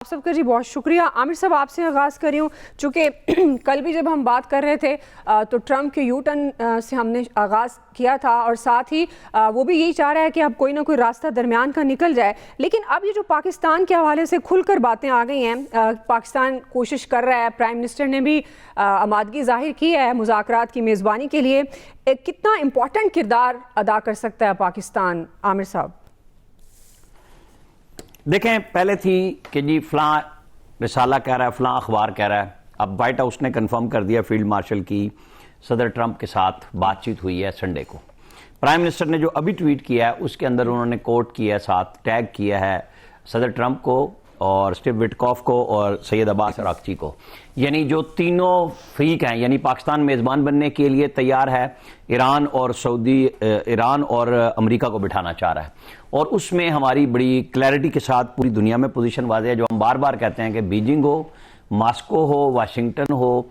آپ سب کا جی بہت شکریہ۔ عامر صاحب آپ سے آغاز کر رہی ہوں، چونکہ کل بھی جب ہم بات کر رہے تھے تو ٹرمپ کے یو ٹرن سے ہم نے آغاز کیا تھا، اور ساتھ ہی وہ بھی یہی چاہ رہا ہے کہ اب کوئی نہ کوئی راستہ درمیان کا نکل جائے۔ لیکن اب یہ جو پاکستان کے حوالے سے کھل کر باتیں آ گئی ہیں، پاکستان کوشش کر رہا ہے، پرائم منسٹر نے بھی آمادگی ظاہر کی ہے مذاکرات کی میزبانی کے لیے، کتنا امپورٹنٹ کردار ادا کر سکتا ہے پاکستان؟ عامر صاحب دیکھیں، پہلے تھی کہ جی فلاں رسالہ کہہ رہا ہے، فلاں اخبار کہہ رہا ہے۔ اب وائٹ ہاؤس نے کنفرم کر دیا فیلڈ مارشل کی صدر ٹرمپ کے ساتھ بات چیت ہوئی ہے سنڈے کو۔ پرائم منسٹر نے جو ابھی ٹویٹ کیا ہے اس کے اندر انہوں نے کوٹ کیا ہے، ساتھ ٹیگ کیا ہے صدر ٹرمپ کو اور اسٹیو وٹکوف کو اور سید عباس عراقچی کو، یعنی جو تینوں فریق ہیں، یعنی پاکستان میزبان بننے کے لیے تیار ہے، ایران اور امریکہ کو بٹھانا چاہ رہا ہے، اور اس میں ہماری بڑی کلیئرٹی کے ساتھ پوری دنیا میں پوزیشن واضح ہے، جو ہم بار بار کہتے ہیں کہ بیجنگ ہو، ماسکو ہو، واشنگٹن ہو،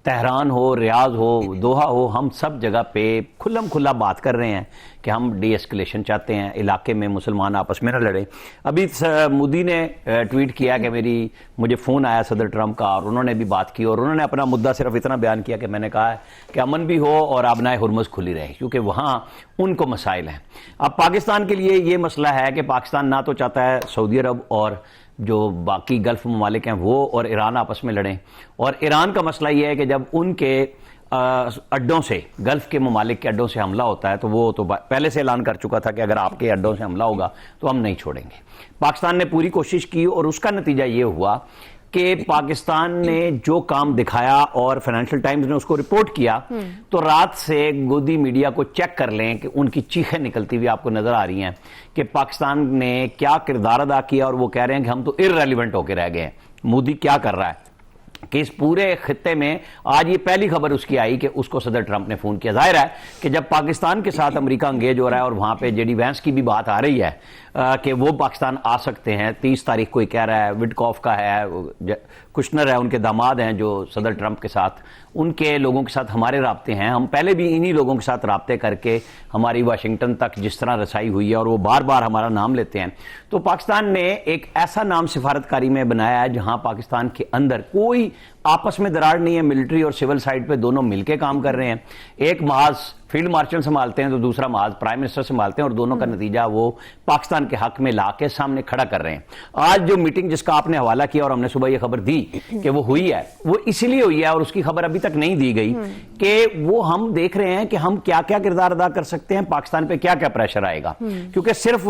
تہران ہو، ریاض ہو، دوحہ ہو، ہم سب جگہ پہ کھلم کھلا بات کر رہے ہیں کہ ہم ڈی ایسکلیشن چاہتے ہیں، علاقے میں مسلمان آپس میں نہ لڑیں۔ ابھی مودی نے ٹویٹ کیا کہ مجھے فون آیا صدر ٹرمپ کا، اور انہوں نے بھی بات کی، اور انہوں نے اپنا مدعا صرف اتنا بیان کیا کہ میں نے کہا ہے کہ امن بھی ہو اور آبنائے ہرمز کھلی رہے، کیونکہ وہاں ان کو مسائل ہیں۔ اب پاکستان کے لیے یہ مسئلہ ہے کہ پاکستان نہ تو چاہتا ہے سعودی عرب اور جو باقی گلف ممالک ہیں وہ اور ایران آپس میں لڑیں، اور ایران کا مسئلہ یہ ہے کہ جب ان کے اڈوں سے، گلف کے ممالک کے اڈوں سے حملہ ہوتا ہے تو وہ تو پہلے سے اعلان کر چکا تھا کہ اگر آپ کے اڈوں سے حملہ ہوگا تو ہم نہیں چھوڑیں گے۔ پاکستان نے پوری کوشش کی، اور اس کا نتیجہ یہ ہوا کہ پاکستان نے جو کام دکھایا، اور فائنینشل ٹائمز نے اس کو رپورٹ کیا، تو رات سے گودی میڈیا کو چیک کر لیں کہ ان کی چیخیں نکلتی ہوئی آپ کو نظر آ رہی ہیں کہ پاکستان نے کیا کردار ادا کیا، اور وہ کہہ رہے ہیں کہ ہم تو ارریلیونٹ ہو کے رہ گئے ہیں۔ مودی کیا کر رہا ہے کہ اس پورے خطے میں آج یہ پہلی خبر اس کی آئی کہ اس کو صدر ٹرمپ نے فون کیا۔ ظاہر ہے کہ جب پاکستان کے ساتھ امریکہ انگیج ہو رہا ہے، اور وہاں پہ جے ڈی وینس کی بھی بات آ رہی ہے کہ وہ پاکستان آ سکتے ہیں، 30 تاریخ کو ہی کہہ رہا ہے، وڈکوف کا ہے، کشنر ہے، ان کے داماد ہیں جو صدر ٹرمپ کے ساتھ، ان کے لوگوں کے ساتھ ہمارے رابطے ہیں، ہم پہلے بھی انہی لوگوں کے ساتھ رابطے کر کے ہماری واشنگٹن تک جس طرح رسائی ہوئی ہے، اور وہ بار بار ہمارا نام لیتے ہیں۔ تو پاکستان نے ایک ایسا نام سفارتکاری میں بنایا ہے جہاں پاکستان کے اندر کوئی آپس میں دراڑ نہیں ہے، ملٹری اور سول سائڈ پہ دونوں مل کے کام کر رہے ہیں، ایک محاذ فیلڈ مارشل سنبھالتے ہیں تو دوسرا محاذ پرائم منسٹر سنبھالتے ہیں، اور دونوں کا نتیجہ وہ پاکستان کے حق میں لا کے سامنے کھڑا کر رہے ہیں۔ آج جو میٹنگ جس کا آپ نے حوالہ کیا اور ہم نے صبح یہ خبر دی کہ وہ ہوئی ہے، وہ اسی لیے ہوئی ہے، اور اس کی خبر ابھی تک نہیں دی گئی کہ وہ ہم دیکھ رہے ہیں کہ ہم کیا کیا کردار ادا کر سکتے ہیں، پاکستان پہ کیا کیا پریشر آئے گا، کیونکہ صرف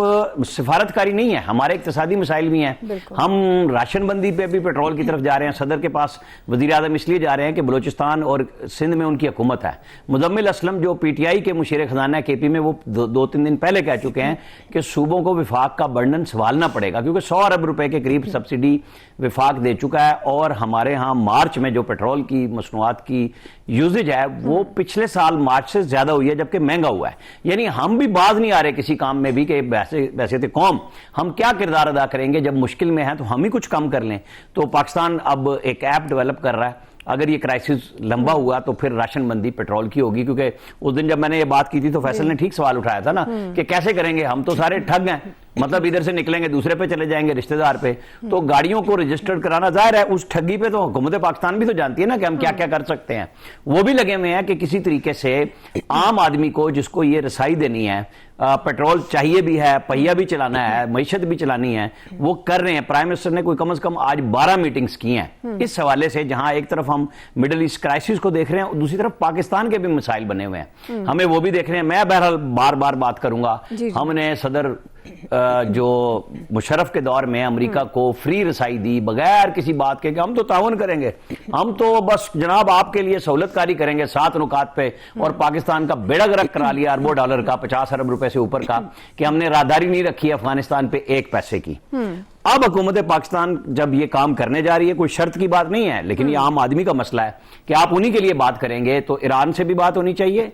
سفارتکاری نہیں ہے، ہمارے اقتصادی مسائل بھی ہیں۔ ہم راشن بندی پہ بھی پیٹرول کی طرف جا رہے ہیں، صدر کے پاس وزیر اعظم اس لیے جا رہے ہیں کہ بلوچستان اور سندھ میں ان کی حکومت ہے۔ مزمل اسلم جو پی ٹی آئی کے مشیر خزانہ کے پی میں، وہ 2-3 دن پہلے کہہ چکے ہیں کہ صوبوں کو وفاق کا برڈن سنبھالنا پڑے گا، کیونکہ 100 ارب روپے کے قریب سبسڈی وفاق دے چکا ہے، اور ہمارے ہاں مارچ میں جو پیٹرول کی مصنوعات کی یوزج ہے وہ پچھلے سال مارچ سے زیادہ ہوئی ہے، جبکہ مہنگا ہوا ہے۔ یعنی ہم بھی باز نہیں آ رہے کسی کام میں بھی کہ ویسے قوم ہم کیا کردار ادا کریں گے، جب مشکل میں ہیں تو ہم ہی کچھ کم کر لیں۔ تو پاکستان اب ایک ایپ ڈیولپ کر رہا ہے، اگر یہ کرائسس لمبا ہوا تو پھر راشن بندی پیٹرول کی ہوگی، کیونکہ اس دن جب میں نے یہ بات کی تھی تو فیصل نے ٹھیک سوال اٹھایا تھا نا کہ کیسے کریں گے، ہم تو سارے ٹھگ ہیں، مطلب ادھر سے نکلیں گے دوسرے پہ چلے جائیں گے، رشتہ دار پہ، تو گاڑیوں کو رجسٹرڈ کرانا، ظاہر ہے اس ٹھگی پہ تو حکومت پاکستان بھی تو جانتی ہے نا کہ ہم کیا کیا کر سکتے ہیں۔ وہ بھی لگے ہوئے ہیں کہ کسی طریقے سے عام آدمی کو جس کو یہ رسائی دینی ہے، پیٹرول چاہیے بھی ہے، پہیہ بھی چلانا ہے، معیشت بھی چلانی ہے، وہ کر رہے ہیں۔ پرائم منسٹر نے کوئی کم از کم آج 12 میٹنگز کی ہیں اس حوالے سے، جہاں ایک طرف ہم مڈل ایسٹ کرائسس کو دیکھ رہے ہیں اور دوسری طرف پاکستان کے بھی مسائل بنے ہوئے ہیں، ہمیں وہ بھی دیکھ رہے ہیں۔ میں بہرحال بار بار بات کروں گا، ہم نے صدر جو مشرف کے دور میں امریکہ کو فری رسائی دی بغیر کسی بات کے کہ ہم تو تعاون کریں گے، ہم تو بس جناب آپ کے لیے سہولت کاری کریں گے 7 نکات پہ، اور پاکستان کا بیڑا گرک کرا لیا اربوں ڈالر کا، 50 ارب روپے سے اوپر کا، کہ ہم نے راہداری نہیں رکھی افغانستان پہ 1 پیسے کی۔ اب حکومت پاکستان جب یہ کام کرنے جا رہی ہے، کوئی شرط کی بات نہیں ہے، لیکن یہ عام آدمی کا مسئلہ ہے کہ آپ انہی کے لیے بات کریں گے تو ایران سے بھی بات ہونی چاہیے،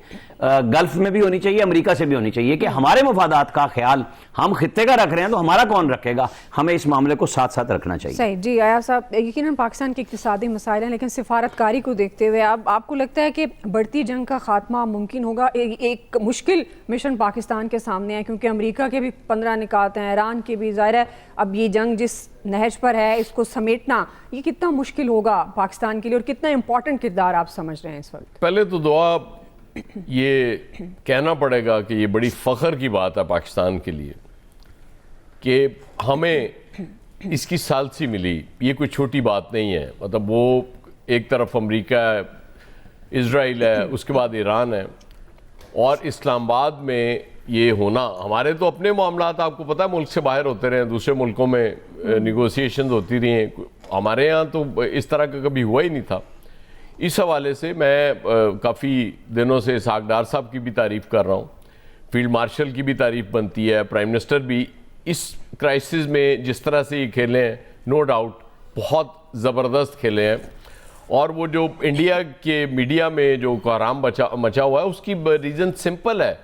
گلف میں بھی ہونی چاہیے، امریکہ سے بھی ہونی چاہیے، کہ ہمارے مفادات کا خیال ہم خطے کا رکھ رہے ہیں تو ہمارا کون رکھے گا، ہمیں اس معاملے کو ساتھ ساتھ رکھنا چاہیے۔ صحیح جی آیا صاحب، یقیناً پاکستان کے اقتصادی مسائل ہیں، لیکن سفارتکاری کو دیکھتے ہوئے اب آپ کو لگتا ہے کہ بڑھتی جنگ کا خاتمہ ممکن ہوگا؟ ایک مشکل مشن پاکستان کے سامنے ہے، کیونکہ امریکہ کے بھی 15 نکات ہیں، ایران کے بھی، ظاہر ہے اب یہ جنگ جس نہج پر ہے اس کو سمیٹنا یہ کتنا مشکل ہوگا پاکستان کے لیے اور کتنا امپورٹنٹ کردار آپ سمجھ رہے ہیں اس وقت؟ پہلے تو دعا یہ کہنا پڑے گا کہ یہ بڑی فخر کی بات ہے پاکستان کے لیے کہ ہمیں اس کی ثالثی ملی. یہ کوئی چھوٹی بات نہیں ہے. مطلب وہ ایک طرف امریکہ ہے, اسرائیل ہے, اس کے بعد ایران ہے, اور اسلام آباد میں یہ ہونا. ہمارے تو اپنے معاملات آپ کو پتہ ہے ملک سے باہر ہوتے رہے ہیں, دوسرے ملکوں میں نیگوسیشنز ہوتی رہی ہیں. ہمارے یہاں تو اس طرح کا کبھی ہوا ہی نہیں تھا. اس حوالے سے میں کافی دنوں سے اسحاق ڈار صاحب کی بھی تعریف کر رہا ہوں, فیلڈ مارشل کی بھی تعریف بنتی ہے, پرائم منسٹر بھی اس کرائسس میں جس طرح سے یہ کھیلے ہیں نو ڈاؤٹ بہت زبردست کھیلے ہیں. اور وہ جو انڈیا کے میڈیا میں جو کوحرام مچا ہوا ہے اس کی ریزن سمپل ہے.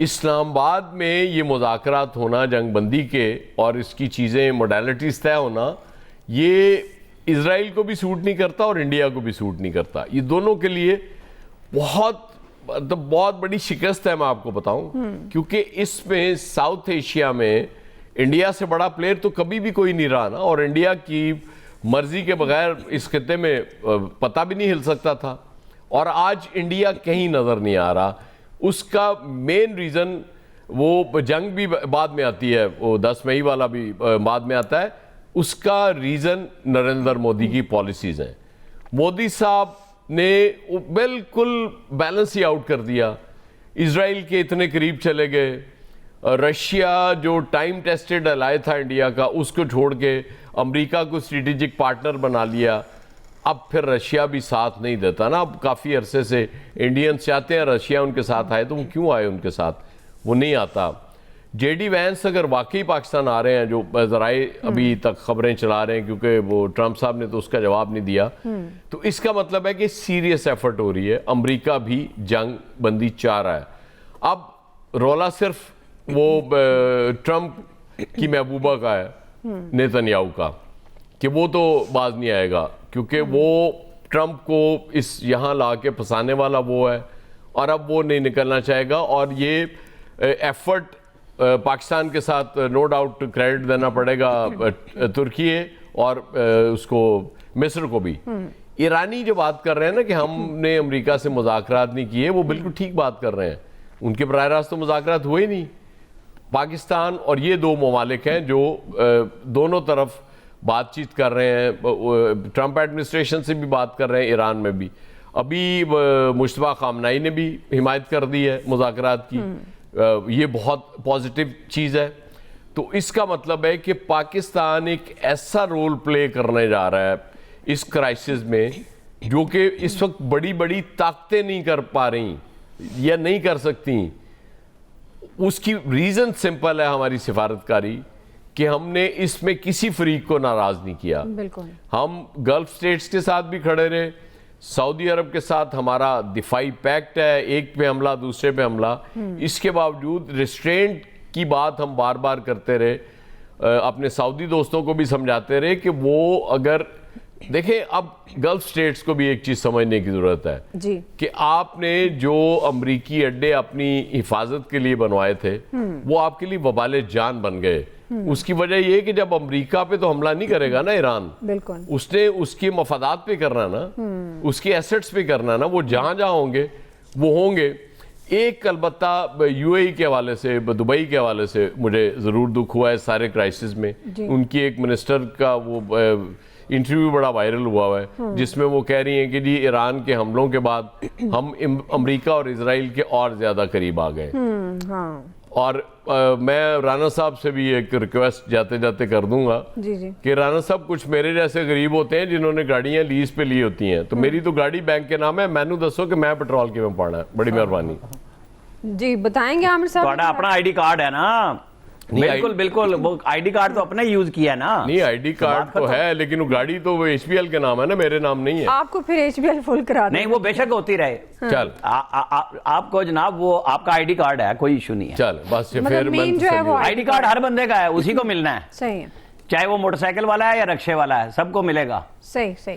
اسلام آباد میں یہ مذاکرات ہونا جنگ بندی کے اور اس کی چیزیں موڈیلٹیز طے ہونا, یہ اسرائیل کو بھی سوٹ نہیں کرتا اور انڈیا کو بھی سوٹ نہیں کرتا. یہ دونوں کے لیے بہت بڑی شکست ہے, میں آپ کو بتاؤں, کیونکہ اس میں ساؤتھ ایشیا میں انڈیا سے بڑا پلیئر تو کبھی بھی کوئی نہیں رہا نا, اور انڈیا کی مرضی کے بغیر اس خطے میں پتہ بھی نہیں ہل سکتا تھا, اور آج انڈیا کہیں نظر نہیں آ رہا. اس کا مین ریزن وہ جنگ بھی بعد میں آتی ہے, وہ 10 مئی والا بھی بعد میں آتا ہے. اس کا ریزن نریندر مودی کی پالیسیز ہیں. مودی صاحب نے بالکل بیلنس ہی آؤٹ کر دیا. اسرائیل کے اتنے قریب چلے گئے, رشیا جو ٹائم ٹیسٹڈ الائے تھا انڈیا کا اس کو چھوڑ کے امریکہ کو اسٹریٹجک پارٹنر بنا لیا. اب پھر رشیا بھی ساتھ نہیں دیتا نا. اب کافی عرصے سے انڈینز چاہتے ہیں رشیا ان کے ساتھ آئے, تو وہ کیوں آئے ان کے ساتھ, وہ نہیں آتا. جے ڈی وینس اگر واقعی پاکستان آ رہے ہیں, جو ذرائع ابھی تک خبریں چلا رہے ہیں کیونکہ وہ ٹرمپ صاحب نے تو اس کا جواب نہیں دیا, تو اس کا مطلب ہے کہ سیریس ایفرٹ ہو رہی ہے. امریکہ بھی جنگ بندی چاہ رہا ہے. اب رولا صرف وہ ٹرمپ کی محبوبہ کا ہے, نیتنیاہو کا, کہ وہ تو باز نہیں آئے گا, کیونکہ وہ ٹرمپ کو اس یہاں لا کے پھنسانے والا وہ ہے, اور اب وہ نہیں نکلنا چاہے گا. اور یہ ایفرٹ پاکستان کے ساتھ نو ڈاؤٹ کریڈٹ دینا پڑے گا ترکی اور اس کو مصر کو بھی. ایرانی جو بات کر رہے ہیں نا کہ ہم نے امریکہ سے مذاکرات نہیں کیے, وہ بالکل ٹھیک بات کر رہے ہیں. ان کے براہ راست تو مذاکرات ہوئے نہیں. پاکستان اور یہ دو ممالک ہیں جو دونوں طرف بات چیت کر رہے ہیں. ٹرمپ ایڈمنسٹریشن سے بھی بات کر رہے ہیں, ایران میں بھی. ابھی مشتبہ خامنائی نے بھی حمایت کر دی ہے مذاکرات کی. یہ بہت پازیٹیو چیز ہے. تو اس کا مطلب ہے کہ پاکستان ایک ایسا رول پلے کرنے جا رہا ہے اس کرائسس میں جو کہ اس وقت بڑی بڑی طاقتیں نہیں کر پا رہی یا نہیں کر سکتی. اس کی ریزن سمپل ہے ہماری سفارتکاری, کہ ہم نے اس میں کسی فریق کو ناراض نہیں کیا. بالکل ہم گلف سٹیٹس کے ساتھ بھی کھڑے رہے, سعودی عرب کے ساتھ ہمارا دفاعی پیکٹ ہے, ایک پہ حملہ دوسرے پہ حملہ. اس کے باوجود ریسٹرینٹ کی بات ہم بار بار کرتے رہے. اپنے سعودی دوستوں کو بھی سمجھاتے رہے کہ وہ اگر دیکھیں, اب گلف سٹیٹس کو بھی ایک چیز سمجھنے کی ضرورت ہے جی کہ آپ نے جو امریکی اڈے اپنی حفاظت کے لیے بنوائے تھے وہ آپ کے لیے وبال جان بن گئے. اس کی وجہ یہ کہ جب امریکہ پہ تو حملہ نہیں کرے گا نا ایران, بالکل اس نے اس کے مفادات پہ کرنا نا, اس کے ایسٹس پہ کرنا نا. وہ جہاں جہاں ہوں گے وہ ہوں گے. ایک البتہ یو اے ای کے حوالے سے, دبئی کے حوالے سے مجھے ضرور دکھ ہوا ہے سارے کرائسس میں. ان کی ایک منسٹر کا وہ انٹرویو بڑا وائرل ہوا ہے جس میں وہ کہہ رہی ہیں کہ جی ایران کے حملوں کے بعد ہم امریکہ اور اسرائیل کے اور زیادہ قریب آ گئے. اور میں رانا صاحب سے بھی ایک ریکویسٹ جاتے جاتے کر دوں گا کہ رانا صاحب کچھ میرے جیسے غریب ہوتے ہیں جنہوں نے گاڑیاں لیز پہ لی ہوتی ہیں, تو میری تو گاڑی بینک کے نام ہے, میں نے دسو کہ میں پیٹرول کے میں پانا ہے. بڑی مہربانی. جی بتائیں گے عامر صاحب, اپنا آئی ڈی کارڈ ہے نا. بالکل بالکل, وہ آئی ڈی کارڈ تو اپنا یوز کیا ہے نا. نہیں آئی ڈی کارڈ تو ہے, لیکن وہ گاڑی تو وہ ایچ پی ایل کے نام ہے نا, میرے نام نہیں ہے. آپ کو پھر ایچ پی ایل فل کرا دیں. نہیں وہ بے شک ہوتی رہے. چل آپ کو جناب وہ آپ کا آئی ڈی کارڈ ہے, کوئی ایشو نہیں ہے. چل بس پھر آئی ڈی کارڈ ہر بندے کا ہے, اسی کو ملنا ہے. صحیح ہے, چاہے وہ موٹر سائیکل والا ہے یا رکشے والا ہے, سب کو ملے گا. صحیح.